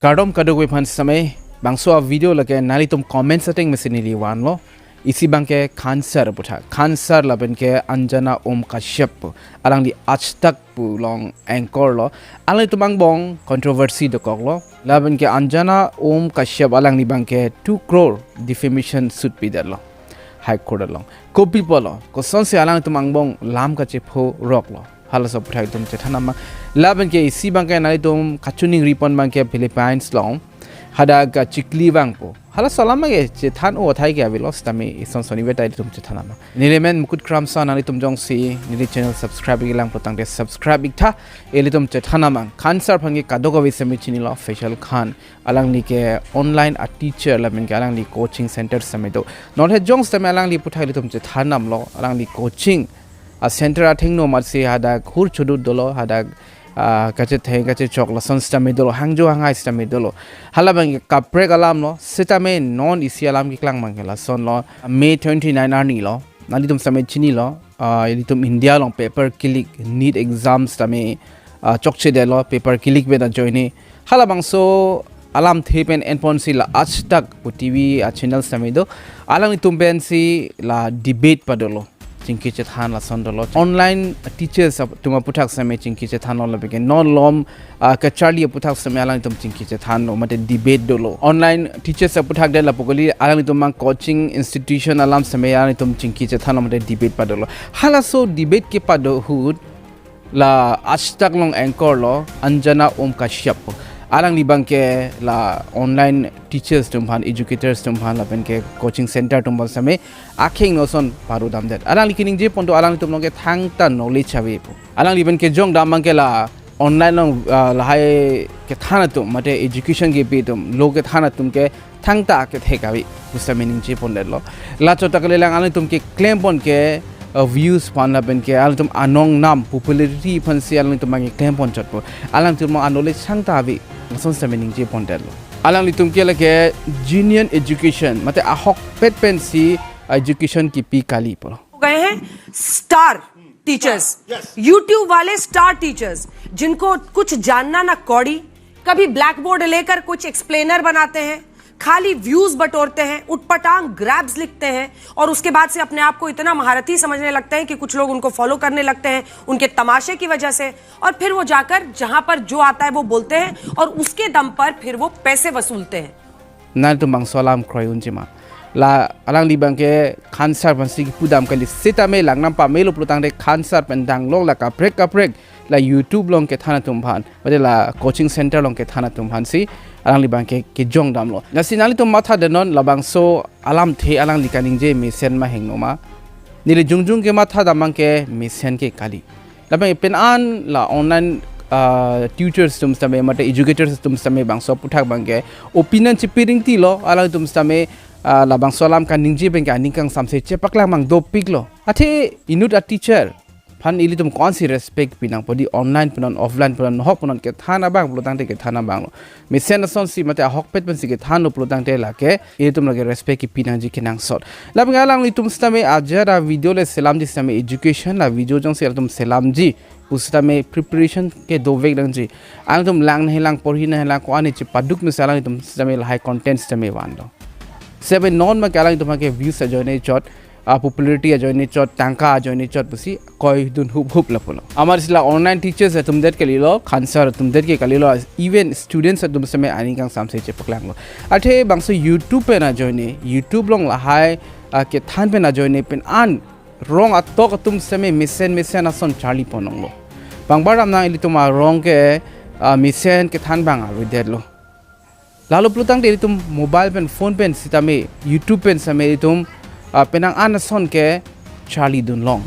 Kardom kadogwe pan समय bangso a video lage nali tum comment setting में सिनी wan lo इसी bang के खानसर पुठा खानसर lapen के अंजना ओम कश्यप alang di आज तक long anchor lo alang itu bang bong controversy do kok lo lapen ke Anjana Om Kashyap alang di bang ke 2 crore defamation suit pidet lo high court lo ko people lo ko son se alang itu bang bong lam ka che pho rock lo hala so puthai tum Chethan ma lapen ke isi bang ke nali tum kachuning ripon bang ke Philippines lo hada ga Chikli Kevang po hala salam ge Chethan o thai ge abi lost tami ison soni betai tum Chethan ma nilemen mukut kram sa nali tum jong si nili channel subscribe ge lang potang de subscribe ikha eli tum Chethan ma khansar phangi kadoga vi semi chini lo facial khan alang ni ke online a teacher lamen ke alang ni coaching center sami do not he jong sami alang li puthai tum Chethan nam lo alang ni coaching a center a thing no mat si hada khur chudu dolo hada kache theng kache chok la son sta medolo hangjo hangai sta medolo hala bang kaprek alam lo sita me non isi alam ki klang mangela son lo May 29 arni lo nali tum samay chini lo yedi tum India long paper click need exams tame chokche de lo paper click be na join hala bang so alam thepen enpon si la आज तक tv channel samay do alang tum ben si la debate padolo Chingki Chethan la sondolo online teachers tuma puthak same Chingki Chethan la begen non lom ka Charlie puthak same alang tum Chingki Chethan no mate debate dolo online teachers puthak de la pogoli alang tum coaching institution alam same alang tum Chingki Chethan no mate debate padolo hala so debate ke pado hud la आज तक long anchor lo Anjana Om Kashyap alang libang ke la online teachers tumphan educators tumphan lapen ke coaching center tumphan same akhing no son paru dam det alang likining je ponto alang tumlong ke thang ta knowledge chabe po alang liban ke jong dam ke la online long la hai ke thana tum mate education ke pe tum lo ke thana tum ke thang ta ke thekabi busta meaning je pon lo la chota ke lang alang tum ke claim pon ke views pan lapen ke alang tum anong nam popularity phan si alang tum ke claim pon chot po alang tum knowledge sang ta bi son sa meaning je pon lo alang litum ke lage genuine education mate ahok pet pen si education की P काली पर गए हैं star teachers YouTube वाले star teachers जिनको कुछ जानना ना कौड़ी कभी ब्लैक बोर्ड लेकर कुछ एक्सप्लेनर बनाते हैं खाली व्यूज बटोरते हैं उटपटांग ग्रैब्स लिखते हैं और उसके बाद से अपने आप को इतना महारथी समझने लगते हैं कि कुछ लोग उनको फॉलो करने लगते हैं उनके तमाशे की वजह से और फिर वो जाकर जहां पर जो आता है वो बोलते हैं और उसके दम पर फिर वो पैसे वसूलते हैं ना तो मंगसोलाम क्रोयुंजिमा la alang libang ke khansar pansi ki pudam kali sita me langnam pa melo plutang de khansar pendang long la ka break la YouTube long ke thana tumphan bade la coaching center long ke thana tumphan si alang libang ke jong dam lo na sinali tum matha de non labang so alam the alang likaning je mission ma hengno ma nile jungjung ke matha damang ke mission ke kali labang pen an la online tutors tum same mate educators tum same bang so puthak bang ke opinion chipiring ti lo alang tum same labang solam kan ningji bengka ningkang samse chepaklang mang do piglo athe inut a teacher phan ili tum kon si respect pinang podi online punon offline punon hok punon ke thana bang plotang te ke thana bang lo mission son si mate hok pet pen si ke thano plotang te la ke ili tum lage respect ki pinang ji kinang sot labang alang li tum stame ajara video le selam ji stame education la video jong se tum selam ji उसटा में preparation के दो वेग lung जी आंग तुम लांग नहीं लांग पढ़ी नहीं लांग को आने ची पदुक में सालांग तुम स्टमे हाई कंटेंट्स स्टमे वान लो सेवन नॉन में क्या लंग तुम्हारे व्यूज अजोने चोट पॉपुलैरिटी अजोने चोट टंका अजोने चोट बसी कोई दुन हुप लपलो हमारे सिला ऑनलाइन टीचर्स है तुम देर के लिए लो खानसर तुम देर के लिए लो इवन स्टूडेंट्स है तुम समय आने का सामसे चेपक लांग लो अठे बंसो यूट्यूब पे ना जोने यूट्यूब लोग हाई के थान पे ना जोने पेन आन wrong atok tum seme mission ason charlie ponong lo bangbar amna ili tuma wrong ke mission ke than bang aru der lo lalu plutang de tum mobile pen phone pen sitame YouTube pen same tum penang an son ke charlie dun long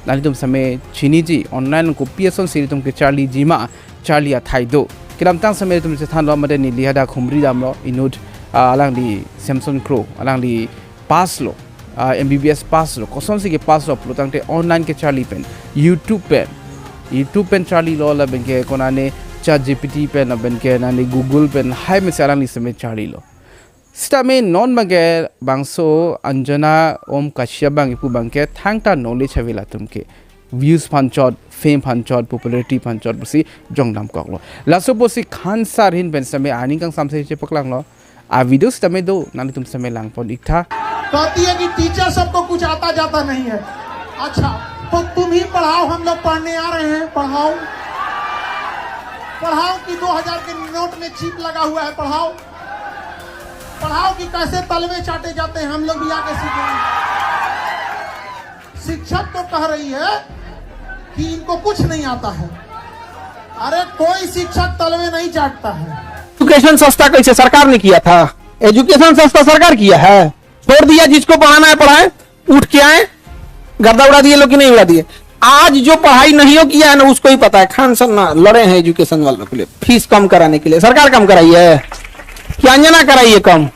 lali tum same chini ji online ko pson siri tum ke charlie ji ma charlie a thai do kiram tang same tum se than lo made ni lihada khumri dam lo inut alang di Samsung Crore alang di pass lo MBBS pass lo koson si ke pass lo plutang te online ke Charlie pen YouTube pen Charlie lo la benke konane ChatGPT pen na benke na ni Google pen hai me sarang ni sme Charlie lo sta me non mage bangso Anjana Om Kashyap bang ipu bangke thangta knowledge havela tumke views panchot fame panchot popularity panchot busi jongdam koklo laso bosi khansar hin ben same ani kang samse che paklang lo a videos tame do nani tum same lang pon ikha कहती है कि teacher सबको कुछ आता जाता नहीं है। अच्छा तो तुम ही पढ़ाओ, हम लोग पढ़ने आ रहे हैं, पढ़ाओ पढ़ाओ कि 2000 के नोट में चिप लगा हुआ है, पढ़ाओ पढ़ाओ कि कैसे तलवे चाटे जाते हैं, हम लोग भी आके सीखेंगे। शिक्षक तो कह रही है कि इनको कुछ नहीं आता है। अरे कोई शिक्षक तलवे नहीं चाटता है। एजुकेशन सस्ता कैसे सरकार ने किया था? एजुकेशन सस्ता सरकार किया है। छोड़ दिया, जिसको पढ़ाना है पढ़ाए, उठ के आए, गर्दा उड़ा दिए लोग कि नहीं उड़ा दिए। आज जो पढ़ाई नहीं हो किया है ना उसको ही पता है। खान सर ना लड़े हैं एजुकेशन वालों के लिए, फीस कम कराने के लिए। सरकार कम कराई है कि अंजना कराई है कम?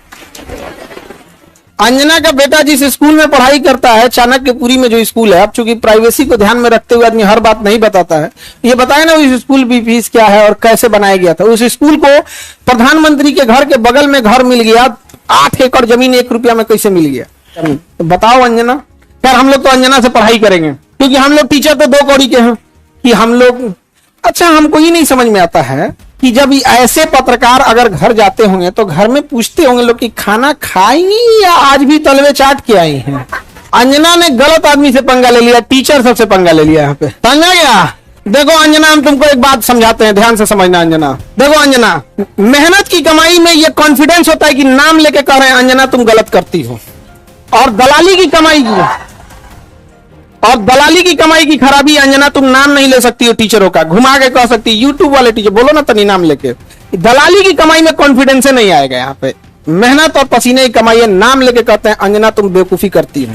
अंजना का बेटा जिस स्कूल में पढ़ाई करता है, चाणक्यपुरी में जो स्कूल है, अब चूंकि प्राइवेसी को ध्यान में रखते हुए आदमी हर बात नहीं बताता है, ये बताए ना उस स्कूल की फीस क्या है और कैसे बनाया गया था। उस स्कूल को प्रधानमंत्री के घर के बगल में घर मिल गया, 8 एकड़ जमीन 1 रुपया में कैसे मिल गया? तो बताओ अंजना। यार हम लोग तो अंजना से पढ़ाई करेंगे क्योंकि हम लोग टीचर तो 2 कौड़ी के हैं कि हम लोग। अच्छा हमको ये नहीं समझ में आता है कि जब ऐसे पत्रकार अगर घर जाते होंगे तो घर में पूछते होंगे लोग कि खाना खाएंगी या आज भी तलवे चाट के आई हैं। अंजना ने गलत आदमी से पंगा ले लिया, टीचर सबसे पंगा ले लिया यहाँ पे। समझा गया? देखो अंजना, हम तुमको एक बात समझाते हैं, ध्यान से समझना अंजना। देखो अंजना, मेहनत की कमाई में ये कॉन्फिडेंस होता है कि नाम लेके कह रहे हैं अंजना तुम गलत करती हो। और दलाली की कमाई की खराबी, अंजना तुम नाम नहीं ले सकती हो टीचरों का, घुमा के कह सकती है यूट्यूब वाले टीचर बोलो ना तनी नाम लेके। दलाली की कमाई में कॉन्फिडेंस नहीं आएगा यहाँ पे। मेहनत और पसीने की कमाई है, नाम लेके कहते हैं अंजना तुम बेवकूफी करती हो।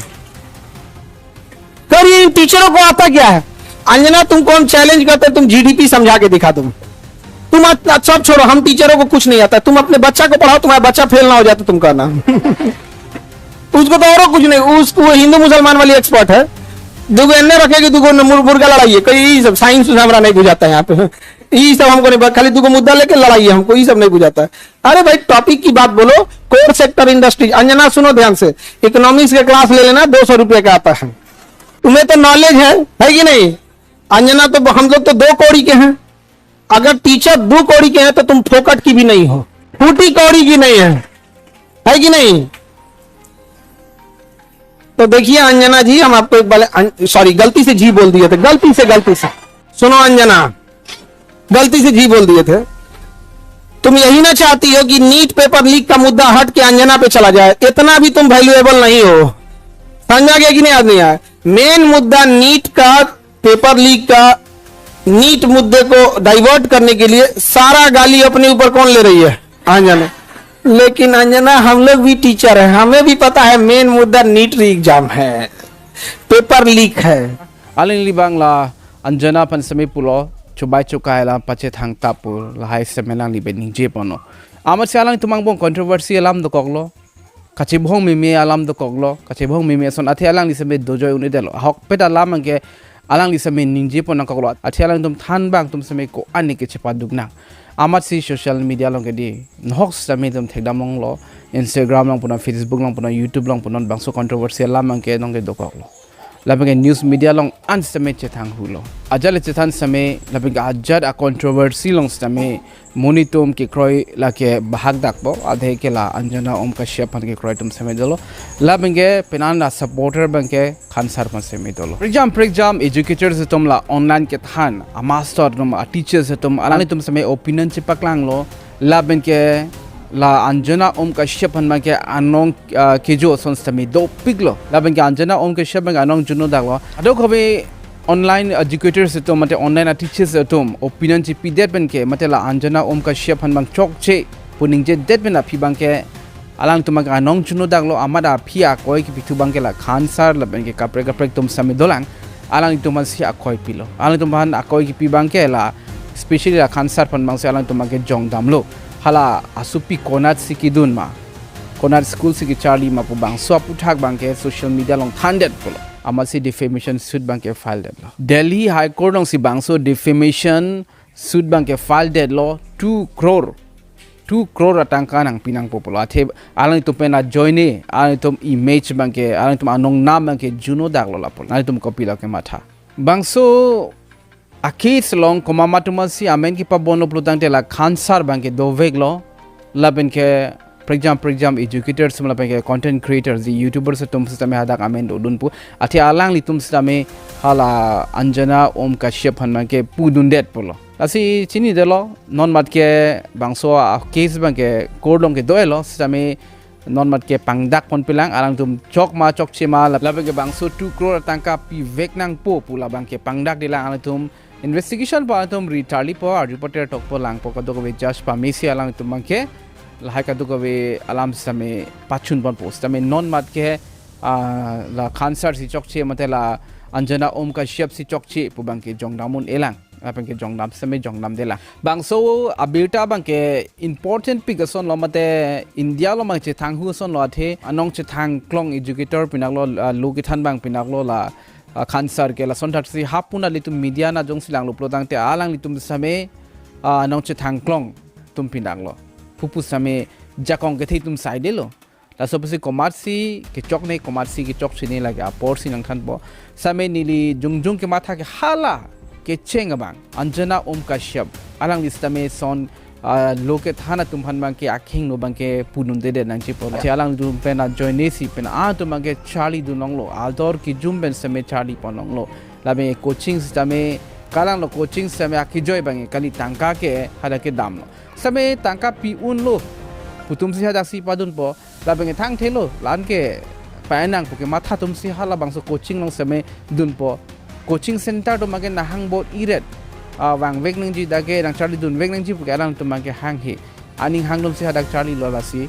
करिए, टीचरों को आता क्या है? अंजना तुमको हम चैलेंज करते हैं, तुम जीडीपी समझा के दिखा तुम सब छोड़ो, हम टीचरों को कुछ नहीं आता। तुम अपने बच्चा को पढ़ाओ, तुम्हारा बच्चा फेल ना हो जाए तो तुम कहना उसको तो और कुछ नहीं, उसको हिंदू मुसलमान वाली एक्सपर्ट है। दुगो एन्ने रखेगी, दुगो मुर्गा लड़ाइए, कई सब साइंस हमारा नहीं बुझाता है यहाँ पे। ये सब हमको नहीं, खाली दुगो मुद्दा लेके लड़ाइए, हमको ये सब नहीं बुझाता है। अरे भाई टॉपिक की बात बोलो। कोर सेक्टर इंडस्ट्री, अंजना सुनो ध्यान से, इकोनॉमिक्स के क्लास ले लेना, 200 रुपए का आता है। तुम्हें तो नॉलेज है कि नहीं? अंजना तो हम लोग तो 2 कौड़ी के हैं। अगर टीचर 2 कौड़ी के हैं तो तुम फोकट की भी नहीं हो, फूटी कौड़ी की नहीं है कि नहीं? तो देखिए अंजना जी, हम आपको एक बार सॉरी गलती से जी बोल दिए थे, गलती से सुनो अंजना, गलती से जी बोल दिए थे। तुम यही ना चाहती हो कि नीट पेपर लीक का मुद्दा हट के अंजना पे चला जाए? इतना भी तुम वैल्यूएबल नहीं हो। समझा गया कि नहीं आदमी? यार मेन मुद्दा नीट का, पेपर लीक का, नीट मुद्दे को डाइवर्ट करने के लिए सारा गाली अपने ऊपर कौन ले रही है? अंजना। लेकिन अंजना हम लोग भी टीचर हैं, हमें भी पता है मेन मुद्दा नीट एग्जाम है, पेपर लीक है। Alin bangla Anjana pan sami pulo cubai cukai la pace thang tapur lahai semelang libe ningje pono. Amat sialang tumang bong kontroversi alam do koklo. Kacibong mimi alam do koklo. Kacibong mimi son ati alang li sebe dojo unidelo. Hok peta alam angke alang li sebe ningje pono koklo. Ati alang tum than bang tum sebe ko ani ke cepat dugnang. Amat si social media long ke di nhok sebe tum thekdam long lo. Instagram long puna, Facebook long puna, YouTube long puna bangso kontroversi alam angke long ke do koklo. Lapen news media long an same Chethan hulo. Ajal Chethan same lapen ajad a controversy long same monitum ke Crore la ke bahag dakbo adhe ke la Anjana Kashyap ke Crore tum same dolo. Lapen ke penanda supporter banke khansar pan same dolo. Exam educators tum la online ke than a master tum a teachers tum alani tum same opinion chipaklang lo. Lapen ke la Anjana Kashyap han ke anong kejo sonstami do piglo laben ke Anjana Kashyap bang anong juno daglo adok hobe online educators to mate online teachers to opinion chi Pidet ben ke mate la Anjana Kashyap han bang chok che puning je det ben phi bang ke alang tumag anong juno daglo amada phia koi ki pithu bang ke la khansar laben ke kapre tum sami dolang alang tuman si akoi pilo alang tuman akoi ki pi bang ke la especially la khansar pan bang se alang tumag ke jong damlo hala asupi konat sikidun ma konat school siki Charlie ma pu bang so Aputhak bang ke social media long thandet polo amasi defamation suit bang ke file det lo Delhi High Court long si bang so defamation suit bang ke file det lo 2 crore atangka nang pinang popolo athe alang to pena joine alang to image bang ke alang to anong nam bang ke juno daglo la polo alang to copy la ke matha bangso akis long komamatuma si amen ki pabono plutang te la khansar bangke dovek lo laben ke program educators mala ke content creators the youtubers tum system hadak amen do dun pu athi alang li tum system hala Anjana om Kashyap hanma ke pudundet polo asi chini delo non mat ke bangso case bangke kordong ke doelo system non mat ke pangdak pon pilang alang tum chok chima laben ke bangso 2 crore tangka pi vek nang po pula bangke pangdak dilang alang tum investigation pa tum retali po reporter tok po lang po kadok we judge pa mesi alang tum bangke lahai kadok we alam same pachun pon post tame non mat ke la cancer si chok che mate la Anjana om Kashyap si chok che pu bangke jongdamun elang apan ke jongnam same jongnam dela bangso abirta bangke important pigason lo mate India lo mang che thang hu son lo the anong che thang klong educator pinak lo Chethan bang pinak lo la cancer ke la son that si hapuna litum media na jong silang lo plodang te alang litum same anong che thang klong tum pinak lo pupu same jakong ke tum side lo la so pasi komarsi ke chok nei komarsi ke chok chini la ga por sin ang khan bo same nili jungjung ke matha ke hala ke chengabang Anjana om Kashyap alang listame son loke thana tumhan bang ke akhing no bang ke punun de nang chi por alang dum pena join si pen tu bang ke charlie du nong lo aldor ki jumben same charlie ponong lo labe coaching system kalang lo coaching system akhi joy bang kali tangka ke hada ke dam lo same tangka pi un lo putum si hada si padun po labe ke thang thelo lan ke painang po ke matha tum si hala bang so coaching long same dun po coaching center to mage na hang bot iret wang vek nang ji dage nang charlie dun vek nang ji pu alang to mage hang he ani hang dum si hadak charlie lo la si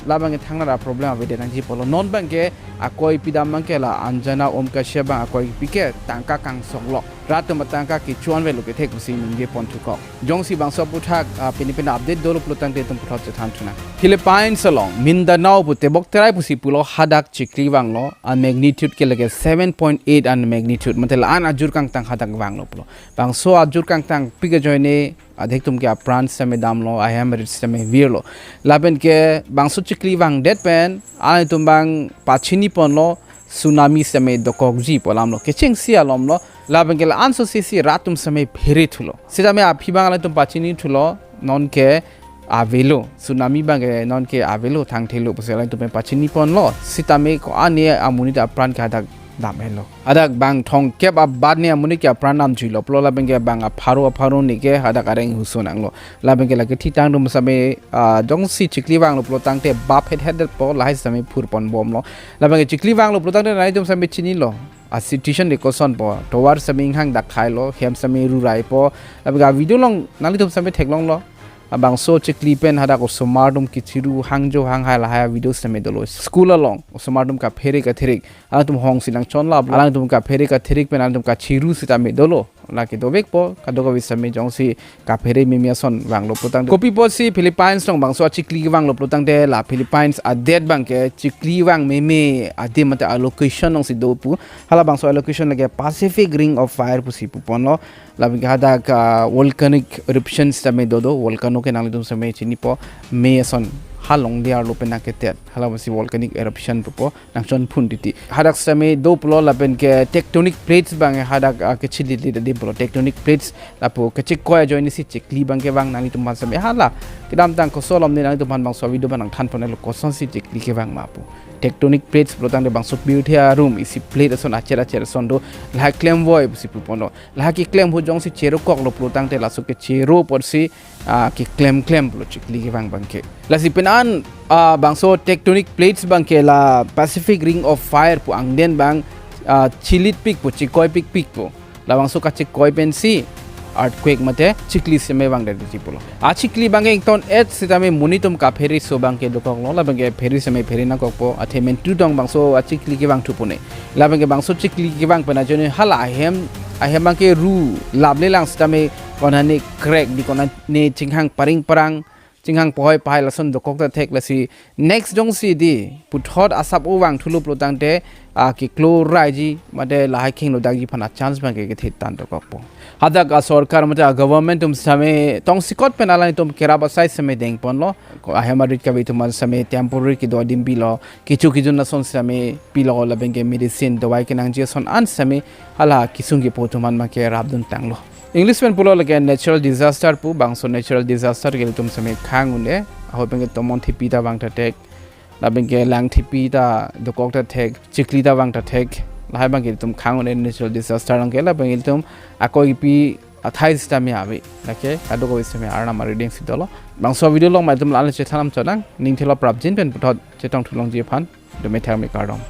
la bang thang na problem ave nang ji polo non bang ke akoi pidam mang ke la Anjana om Kashyap bang akoi pike tangka kang soklo rat to matangka ki chuan ve lo ke thek si ning ge pon thu ko jong si bang so Aputhak Philippines update dolo plutang te tum puthot Chethan thuna Philippines along Mindanao bu tebok terai pusi pulo hadak Chikli Kevang lo an magnitude ke lage 7.8 an magnitude matel an ajur kang tang hadak wang lo pulo bang so ajur kang tang pige joine adhek tum ke apran same dam lo I am rit same vir lo laben ke bang so Chikli Kevang det pen an tum bang pachini pon lo tsunami same dokokji polam lo kecheng si alom lo laben ke an so si ratum same pheri thulo sida me aphi bang tum pachini thulo non ke avelo tsunami bang non ke avelo thang thelo pusela tu pachini pon lo sitame ko ane amuni da pran ka dak damelo adak bang thong kep abad ne amuni ke pranam jilo plola bang ke bang pharo ni ke hadak areng husunang lo la bang ke la ke thitang dum same jong si Chikli Kevang lo plotang te bap head po lai same phur pon bom lo la bang ke Chikli Kevang lo plotang te nai dum same chini lo a situation de koson po towar saming hang dak khai lo hem same ru rai po la bang video long nali dum same theklong lo abang so Chikli pen hada ko somardum ki chiru hangjo hang hala ha video same dolo school along somardum ka pheri ka thirik atum hong silang chonla alang tum ka pheri ka thirik pen atum ka chiru sitame dolo la ke dobek po kadoga wisame jongsi ka pheri mimiason wanglo putang copy po si Philippines tong bang so Chikli Kevang lo putang de la Philippines adet bang ke Chikli Kevang meme ade mate allocation nong si dopu hala bang so allocation lage Pacific Ring of Fire pusi pupon lo la bang hada ka volcanic eruptions tame dodo volcano ke nang dum same chini po me son halong dia lo pena ke tet hala wasi volcanic eruption po nang chon phun titi hadak same do plo la pen ke tectonic plates bang hadak ke chili de plo tectonic plates la po ke chik ko join si Chikli bang ke bang nang tum same hala kidam tang ko solom ni nang tum bang so video bang than pon lo ko son si Chikli Kevang ma po tectonic plates plotang de bang so build here room isi plate son achera son do la claim boy si pupono la ki claim ho jong si chero kok lo plotang te la so ke chero por si ki claim plo Chikli Kevang bang ke la si penan bang so tectonic plates bang ke la Pacific Ring of Fire pu angden bang chilit peak pu chikoi peak po la bang so ka chikoi pen si earthquake mate Chikli seme bang de tipolo a Chikli bang ek ton et sitame munitum ka pheri so bang ke dokok lo la bang ke pheri seme pheri na kokpo athemen tu dong bang so a Chikli Kevang thu pune la bang ke bang so Chikli Kevang pena jone hala ahem bang ke ru lable lang sitame konane crack di kona ne chinghang parang จิงหังปอยไปละส่วนดกตะเทกละสิ next จงสิดีปุถอดอาศับอุวังทุลุปโลตังเตกิโคลไรจีมาเดลายคิงโลดังจีพนัก chance บังเกกเทตันตกปอฮัดกาसरकार मते government तुम समय तों सिकोट पे नाला तुम केरा बसाई समय देंग पन लो हेमारिट का भी तुम समय टेम्पोररी की दो दिन पिलो किचु किजु न सोन समय पिलो लबेंगे मेडिसिन दवाई के नांग जेसन अन समय हला किसुंगे पोतुमान मा के राबदुन तांगलो इंग्लिश में पुलो लगे नेचुरल डिजास्टर पु बांसो नेचुरल डिजास्टर के तुम समय खांगुने होबेंगे तोमन थिपिता बांगटा टेक लबेंगे लांग थिपिता दकोकटा टेक चिकलीता बांगटा टेक लाइ बांगे तुम खांगुने नेचुरल डिजास्टर अंगे लबेंगे तुम आकोई पी 28 टाइम आवे लके कादो को इसमें आरना मा रीडिंग सिदलो बांसो वीडियो लो मा तुम लाले चेथानम चदां निंथेलो प्राबजिन पेन पुथत चेतंग थुलंग जे फान द मेथार मे कार्डम